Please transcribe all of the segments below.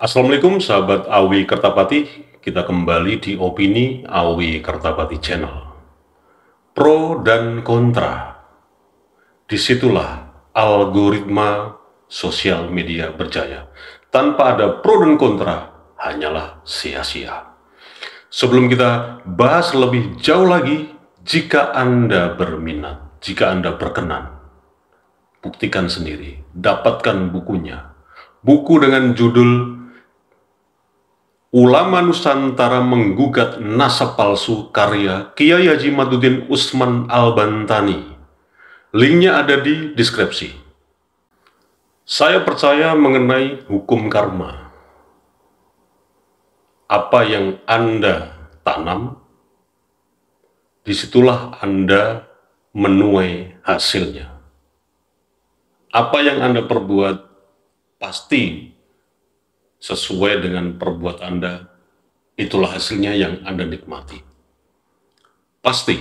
Assalamualaikum sahabat Awi Kertapati, kita kembali di Opini Awi Kertapati Channel. Pro dan kontra, disitulah algoritma sosial media berjaya. Tanpa ada pro dan kontra, hanyalah sia-sia. Sebelum kita bahas lebih jauh lagi, jika Anda berminat, jika Anda berkenan, buktikan sendiri, dapatkan bukunya. Buku dengan judul Ulama Nusantara Menggugat Nasab Palsu karya Kiai Haji Madudin Usman Al-Bantani. Linknya ada di deskripsi. Saya percaya mengenai hukum karma. Apa yang Anda tanam, disitulah Anda menuai hasilnya. Apa yang Anda perbuat pasti sesuai dengan perbuatan Anda, itulah hasilnya yang Anda nikmati. Pasti.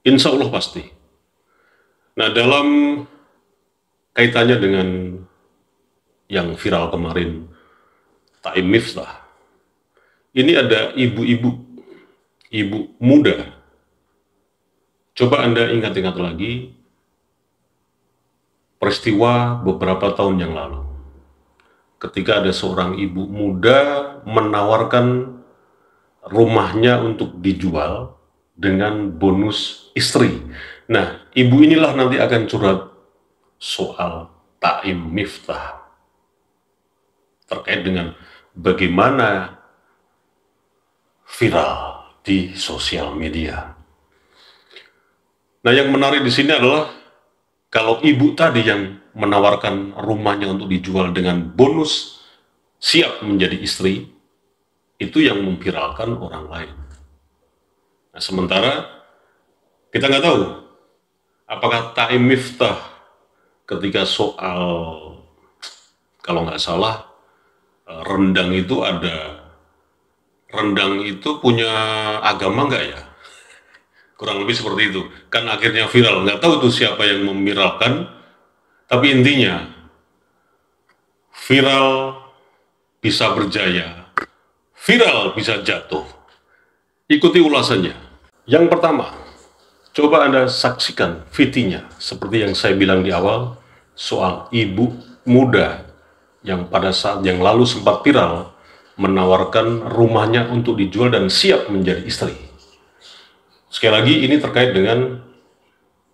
Insya Allah pasti. Nah, dalam kaitannya dengan yang viral kemarin, Taim Miftah, ini ada ibu-ibu muda. Coba Anda ingat-ingat lagi peristiwa beberapa tahun yang lalu, ketika ada seorang ibu muda menawarkan rumahnya untuk dijual dengan bonus istri. Nah, ibu inilah nanti akan curhat soal Taim Miftah terkait dengan bagaimana viral di sosial media. Nah, yang menarik di sini adalah kalau ibu tadi yang menawarkan rumahnya untuk dijual dengan bonus siap menjadi istri, itu yang memviralkan orang lain. Nah, sementara kita nggak tahu apakah Taim Miftah ketika soal, kalau nggak salah, rendang itu punya agama nggak ya? Kurang lebih seperti itu. Kan akhirnya viral. Nggak tahu tuh siapa yang memviralkan, tapi intinya viral bisa berjaya, viral bisa jatuh. Ikuti ulasannya. Yang pertama, coba Anda saksikan VT-nya seperti yang saya bilang di awal soal ibu muda yang pada saat yang lalu sempat viral menawarkan rumahnya untuk dijual dan siap menjadi istri. Sekali lagi, ini terkait dengan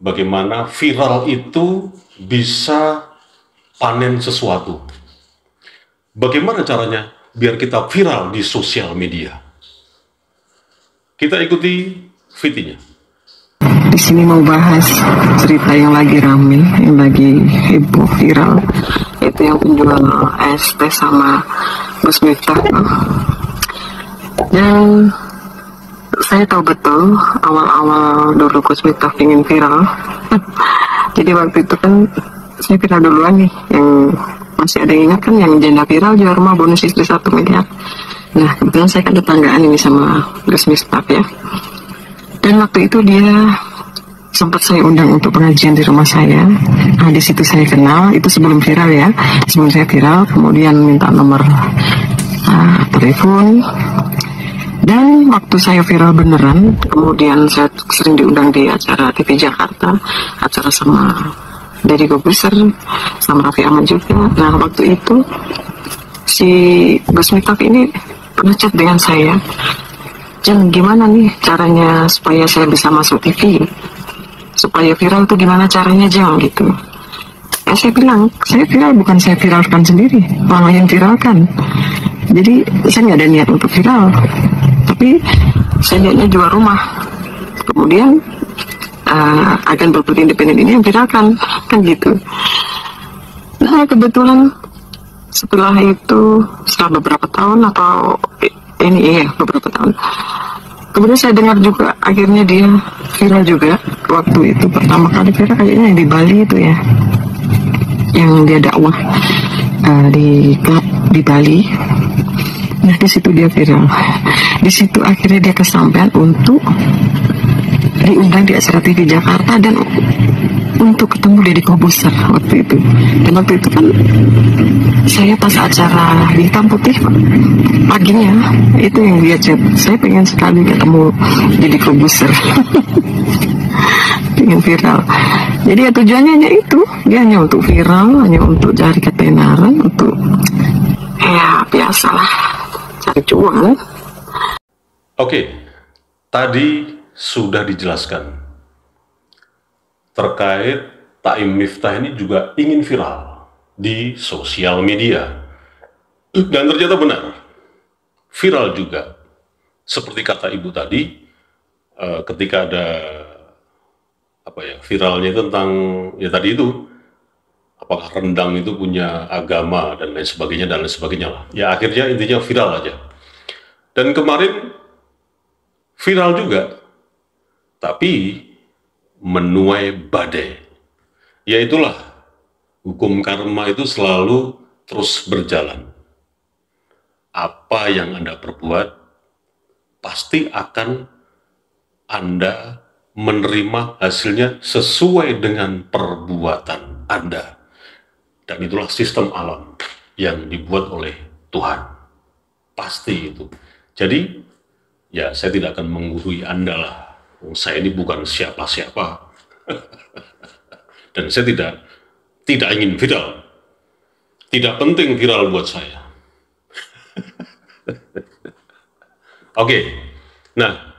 bagaimana viral itu bisa panen sesuatu. Bagaimana caranya biar kita viral di sosial media? Kita ikuti VT-nya. Di sini mau bahas cerita yang lagi rame, yang lagi heboh viral, itu yang penjual es teh sama Gus Miftah. Dan saya tahu betul awal-awal dulu Gus Miftah ingin viral. Jadi waktu itu kan saya viral duluan nih, yang masih ada yang ingat kan, yang janda viral jual rumah bonus istri 1 miliar. Nah, kebetulan saya kan tetanggaan ini sama Gus Miftah ya. Dan waktu itu dia sempat saya undang untuk pengajian di rumah saya. Nah, di situ saya kenal, itu sebelum viral ya. Sebelum saya viral, kemudian minta nomor telepon. Dan waktu saya viral beneran, kemudian saya sering diundang di acara TV Jakarta, acara sama Deddy Kobuser, sama Raffi Ahmad juga. Nah, waktu itu si Gus Miftah ini pernah chat dengan saya, "Jeng, gimana nih caranya supaya saya bisa masuk TV? Supaya viral tuh gimana caranya, Jeng?" gitu. Saya bilang, saya viral bukan saya viralkan sendiri, orang lain viralkan. Jadi saya nggak ada niat untuk viral, tapi saya niatnya jual rumah. Kemudian agen properti independen ini yang viralkan, kan gitu. Nah, kebetulan setelah itu, setelah beberapa tahun atau beberapa tahun, kemudian saya dengar juga akhirnya dia viral juga. Waktu itu pertama kali viral kayaknya yang di Bali itu ya, yang dia dakwah di klub di Bali. Nah, di situ dia viral. Di situ akhirnya dia kesampaian untuk diundang di acara TV Jakarta, dan untuk ketemu Deddy Corbuzier waktu itu. Dan waktu itu kan saya pas acara di Hitam Putih paginya itu yang dia chat, saya pengen sekali ketemu Deddy Corbuzier. Pengen viral. Jadi ya tujuannya hanya itu, dia hanya untuk viral, hanya untuk cari ketenaran, untuk ya biasalah cari cuan. Oke, tadi sudah dijelaskan terkait Taim Miftah ini juga ingin viral di sosial media, dan ternyata benar, viral juga. Seperti kata ibu tadi, ketika ada viralnya tentang ya tadi itu, apakah rendang itu punya agama dan lain sebagainya lah. Ya akhirnya intinya viral aja. Dan kemarin viral juga, tapi menuai badai. Ya itulah, hukum karma itu selalu terus berjalan. Apa yang Anda perbuat, pasti akan Anda menerima hasilnya sesuai dengan perbuatan Anda. Dan itulah sistem alam yang dibuat oleh Tuhan. Pasti itu. Jadi, ya saya tidak akan menggurui Anda lah. Saya ini bukan siapa-siapa. Dan saya tidak ingin viral. Tidak penting viral buat saya. Oke. Nah,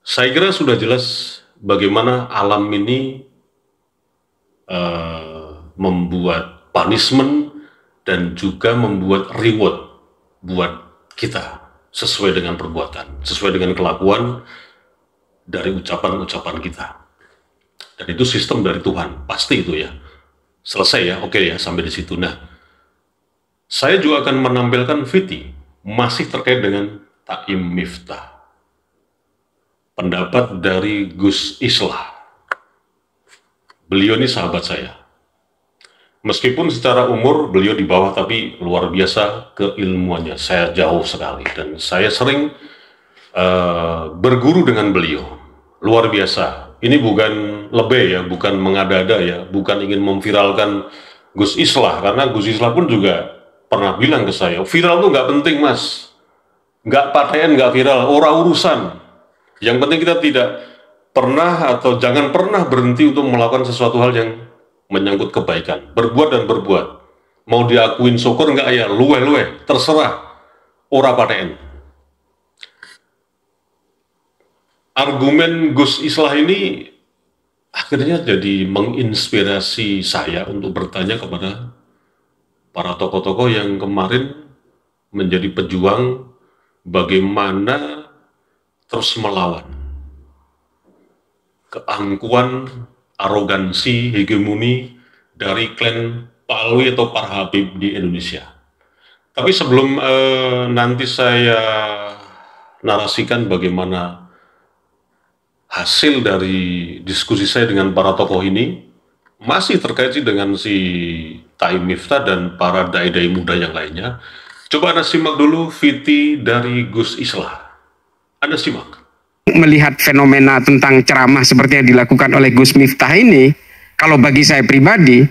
saya kira sudah jelas bagaimana alam ini membuat punishment dan juga membuat reward buat kita sesuai dengan perbuatan, sesuai dengan kelakuan dari ucapan-ucapan kita. Dan itu sistem dari Tuhan, pasti itu ya. Selesai ya, oke ya, sampai di situ. Nah, saya juga akan menampilkan video masih terkait dengan Taim Miftah. Pendapat dari Gus Islah. Beliau ini sahabat saya. Meskipun secara umur beliau di bawah, tapi luar biasa keilmuannya. Saya jauh sekali dan saya sering berguru dengan beliau. Luar biasa. Ini bukan lebay ya, bukan mengada-ada ya, bukan ingin memviralkan Gus Islah, karena Gus Islah pun juga pernah bilang ke saya, viral tuh nggak penting mas, nggak pakaian nggak viral, ora urusan. Yang penting kita tidak pernah atau jangan pernah berhenti untuk melakukan sesuatu hal yang menyangkut kebaikan. Berbuat dan berbuat. Mau diakuin syukur nggak ya, luwe-luwe, terserah. Ora paten. Argumen Gus Islah ini akhirnya jadi menginspirasi saya untuk bertanya kepada para tokoh-tokoh yang kemarin menjadi pejuang bagaimana terus melawan keangkuhan, arogansi, hegemoni dari klan Pak Alwi atau Pak Habib di Indonesia. Tapi sebelum nanti saya narasikan bagaimana hasil dari diskusi saya dengan para tokoh ini, masih terkait dengan si Taim Miftah dan para dai-dai muda yang lainnya. Coba Anda simak dulu video dari Gus Islah. Anda simak. Melihat fenomena tentang ceramah seperti yang dilakukan oleh Gus Miftah ini, kalau bagi saya pribadi,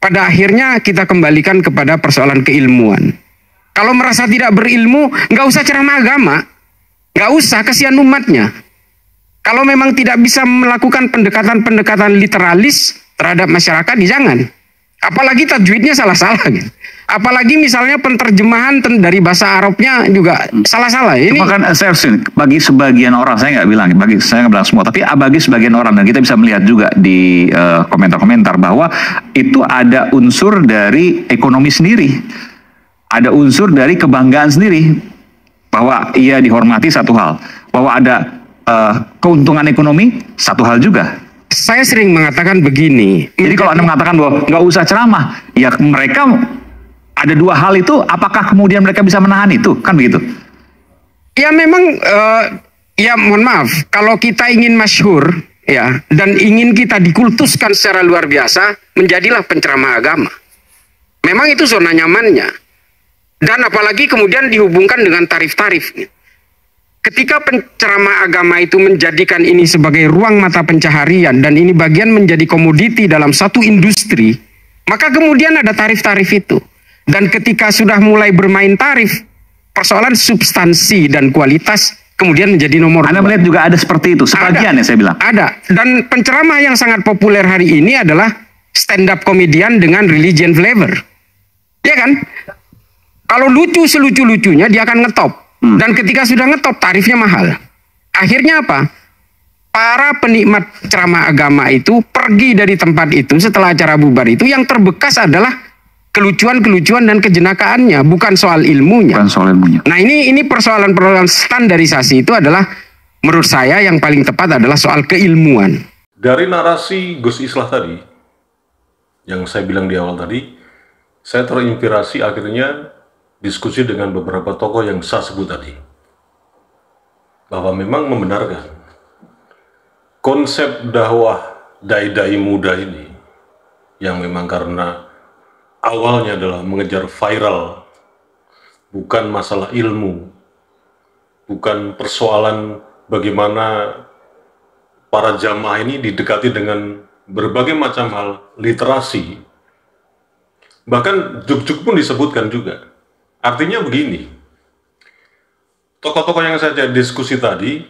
pada akhirnya kita kembalikan kepada persoalan keilmuan. Kalau merasa tidak berilmu, nggak usah ceramah agama, nggak usah, kasihan umatnya. Kalau memang tidak bisa melakukan pendekatan-pendekatan literalis terhadap masyarakat, jangan. Apalagi tajwidnya salah-salah gitu. Apalagi misalnya penterjemahan dari bahasa Arabnya juga salah-salah. Ini bahkan saya bagi sebagian orang, saya nggak bilang, saya nggak bilang semua, tapi bagi sebagian orang, dan kita bisa melihat juga di komentar-komentar bahwa itu ada unsur dari ekonomi sendiri, ada unsur dari kebanggaan sendiri, bahwa ia dihormati satu hal, bahwa ada keuntungan ekonomi satu hal juga. Saya sering mengatakan begini. Jadi kalau Anda mengatakan bahwa nggak usah ceramah, ya mereka ada dua hal itu, apakah kemudian mereka bisa menahan itu? Kan begitu? Ya memang, ya mohon maaf, kalau kita ingin masyhur, ya, dan ingin kita dikultuskan secara luar biasa, menjadilah penceramah agama. Memang itu zona nyamannya. Dan apalagi kemudian dihubungkan dengan tarif-tarif. ketika penceramah agama itu menjadikan ini sebagai ruang mata pencaharian dan ini bagian menjadi komoditi dalam satu industri, maka kemudian ada tarif-tarif itu. Dan ketika sudah mulai bermain tarif, persoalan substansi dan kualitas kemudian menjadi nomor Anda dua. melihat juga ada seperti itu, sebagian ya saya bilang. Ada. Dan penceramah yang sangat populer hari ini adalah stand up komedian dengan religion flavor. Ya kan? Kalau lucu selucu-lucunya dia akan ngetop. Dan ketika sudah ngetop tarifnya mahal. Akhirnya apa? Para penikmat ceramah agama itu pergi dari tempat itu setelah acara bubar itu, yang terbekas adalah kelucuan-kelucuan dan kejenakaannya, bukan soal ilmunya. Bukan soal ilmunya. Nah ini persoalan-persoalan standarisasi itu adalah, menurut saya yang paling tepat adalah soal keilmuan. Dari narasi Gus Islah tadi, yang saya bilang di awal tadi, saya terinspirasi akhirnya diskusi dengan beberapa tokoh yang saya sebut tadi. Bahwa memang membenarkan konsep dakwah dai-dai muda ini, yang memang karena awalnya adalah mengejar viral, bukan masalah ilmu, bukan persoalan bagaimana para jamaah ini didekati dengan berbagai macam hal, literasi, bahkan juk-juk pun disebutkan juga. Artinya begini, tokoh-tokoh yang saya diskusi tadi,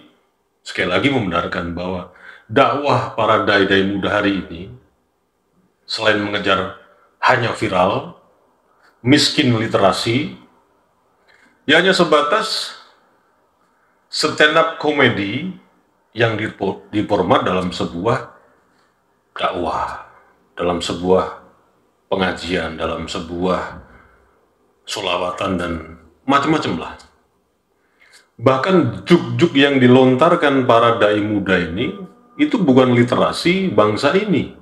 sekali lagi membenarkan bahwa dakwah para dai-dai muda hari ini, selain mengejar hanya viral, miskin literasi, ya hanya sebatas stand up komedi yang diformat dalam sebuah dakwah, dalam sebuah pengajian, dalam sebuah sholawatan dan macam-macam lah. Bahkan juk-juk yang dilontarkan para dai muda ini itu bukan literasi bangsa ini.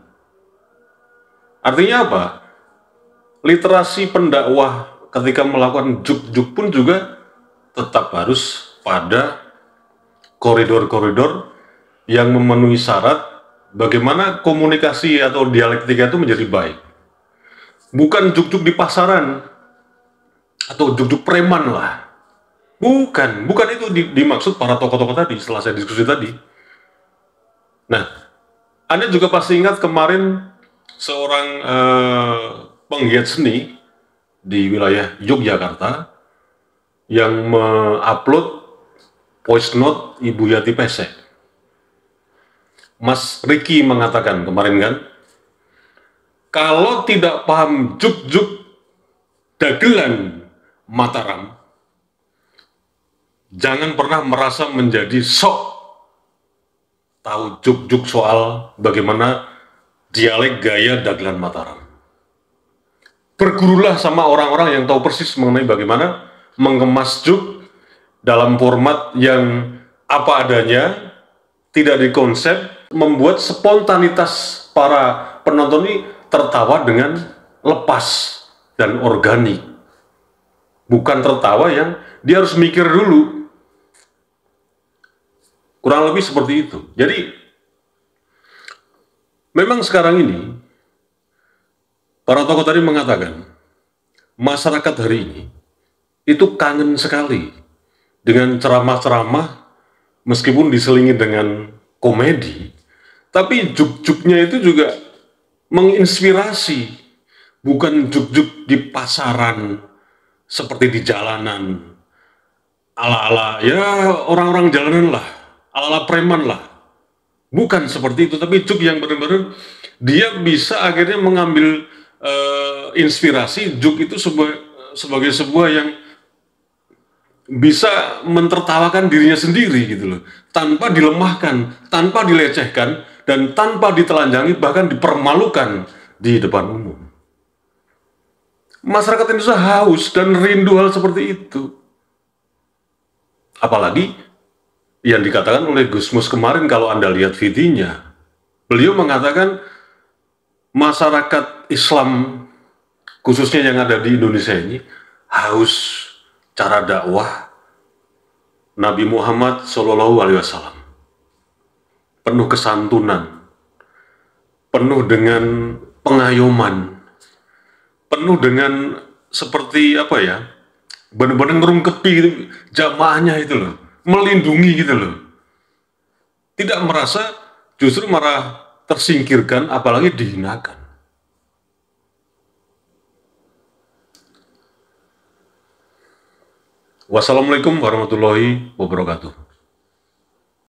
Artinya apa? Literasi pendakwah ketika melakukan juk-juk pun juga tetap harus pada koridor-koridor yang memenuhi syarat bagaimana komunikasi atau dialektika itu menjadi baik. Bukan juk-juk di pasaran atau juk-juk preman lah. Bukan itu dimaksud para tokoh-tokoh tadi setelah saya diskusi tadi. Nah, Anda juga pasti ingat kemarin seorang penggiat seni di wilayah Yogyakarta yang mengupload voice note Ibu Yati Pesek. Mas Riki mengatakan kemarin kan, kalau tidak paham juk-juk dagelan Mataram, jangan pernah merasa menjadi sok tahu juk-juk soal bagaimana dialek gaya dagelan Mataram. Bergurulah sama orang-orang yang tahu persis mengenai bagaimana mengemas juk dalam format yang apa adanya, tidak dikonsep, membuat spontanitas para penonton ini tertawa dengan lepas dan organik. Bukan tertawa yang dia harus mikir dulu. Kurang lebih seperti itu. Jadi, memang sekarang ini, para tokoh tadi mengatakan, masyarakat hari ini itu kangen sekali dengan ceramah-ceramah, meskipun diselingi dengan komedi, tapi juk-juknya itu juga menginspirasi, bukan juk-juk di pasaran, seperti di jalanan, ala-ala, ya orang-orang jalanan lah, ala-ala preman lah. Bukan seperti itu, tapi juk yang benar-benar dia bisa akhirnya mengambil inspirasi juk itu sebagai sebuah yang bisa mentertawakan dirinya sendiri gitu loh, tanpa dilemahkan, tanpa dilecehkan, dan tanpa ditelanjangi, bahkan dipermalukan di depan umum. Masyarakat Indonesia haus dan rindu hal seperti itu. Apalagi yang dikatakan oleh Gus Mus kemarin, kalau Anda lihat videonya, beliau mengatakan masyarakat Islam, khususnya yang ada di Indonesia ini, haus cara dakwah Nabi Muhammad SAW. Penuh kesantunan, penuh dengan pengayoman, penuh dengan seperti apa ya, benar-benar ngerungkepi jamaahnya itu loh. melindungi gitu loh. Tidak merasa, justru malah tersingkirkan, apalagi dihinakan. Wassalamualaikum warahmatullahi wabarakatuh.